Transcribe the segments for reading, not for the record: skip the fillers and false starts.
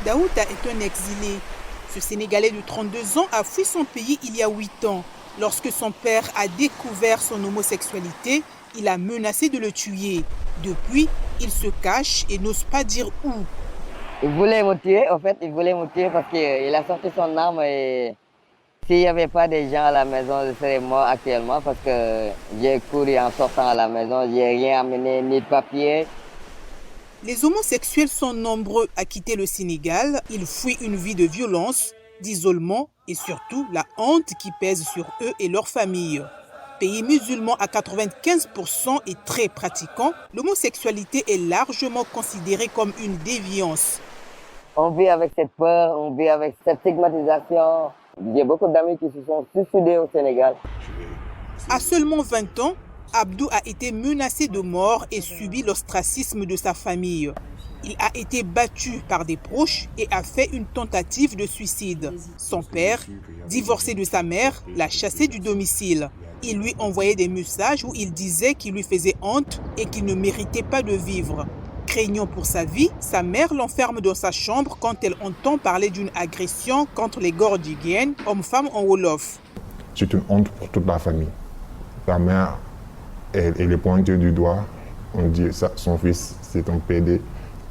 Daouda est un exilé. Ce Sénégalais de 32 ans a fui son pays il y a 8 ans. Lorsque son père a découvert son homosexualité, il a menacé de le tuer. Depuis, il se cache et n'ose pas dire où. Il voulait me tuer, en fait, il voulait me tuer parce qu'il a sorti son arme et s'il n'y avait pas des gens à la maison, je serais mort actuellement parce que j'ai couru en sortant à la maison, j'ai rien amené, ni de papier. Les homosexuels sont nombreux à quitter le Sénégal. Ils fuient une vie de violence, d'isolement et surtout la honte qui pèse sur eux et leurs familles. Pays musulman à 95% et très pratiquant, l'homosexualité est largement considérée comme une déviance. On vit avec cette peur, on vit avec cette stigmatisation. J'ai beaucoup d'amis qui se sont suicidés au Sénégal. À seulement 20 ans, Abdou a été menacé de mort et subi l'ostracisme de sa famille. Il a été battu par des proches et a fait une tentative de suicide. Son père, divorcé de sa mère, l'a chassé du domicile. Il lui envoyait des messages où il disait qu'il lui faisait honte et qu'il ne méritait pas de vivre. Craignant pour sa vie, sa mère l'enferme dans sa chambre quand elle entend parler d'une agression contre les Gordiguen, hommes-femmes en Wolof. C'est une honte pour toute la famille. La mère, elle est pointée du doigt. On dit que son fils, c'est un PD.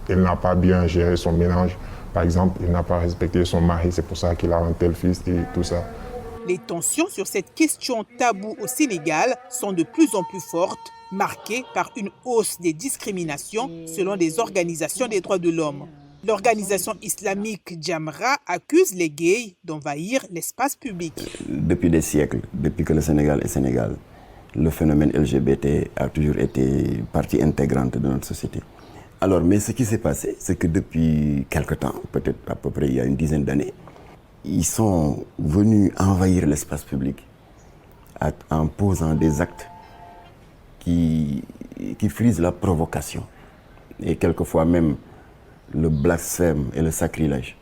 Il n'a pas bien géré son ménage. Par exemple, il n'a pas respecté son mari. C'est pour ça qu'il a un tel fils et tout ça. Les tensions sur cette question taboue au Sénégal sont de plus en plus fortes, marquées par une hausse des discriminations selon des organisations des droits de l'homme. L'organisation islamique Jamra accuse les gays d'envahir l'espace public. Depuis des siècles, depuis que le Sénégal est Sénégal, le phénomène LGBT a toujours été partie intégrante de notre société. Alors, mais ce qui s'est passé, c'est que depuis quelque temps, peut-être à peu près il y a une dizaine d'années, ils sont venus envahir l'espace public en posant des actes qui frisent la provocation et quelquefois même le blasphème et le sacrilège.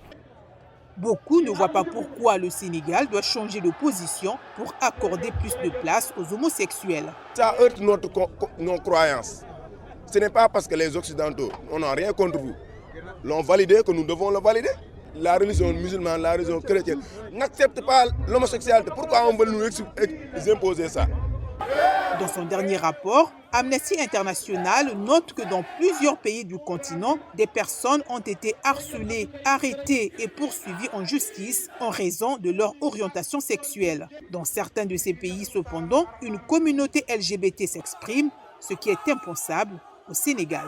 Beaucoup ne voient pas pourquoi le Sénégal doit changer de position pour accorder plus de place aux homosexuels. Ça heurte nos croyances. Ce n'est pas parce que les Occidentaux, on n'a rien contre vous, l'ont validé que nous devons le valider. La religion musulmane, la religion chrétienne n'accepte pas l'homosexualité. Pourquoi on veut nous imposer ça? Dans son dernier rapport, Amnesty International note que dans plusieurs pays du continent, des personnes ont été harcelées, arrêtées et poursuivies en justice en raison de leur orientation sexuelle. Dans certains de ces pays, cependant, une communauté LGBT s'exprime, ce qui est impensable au Sénégal.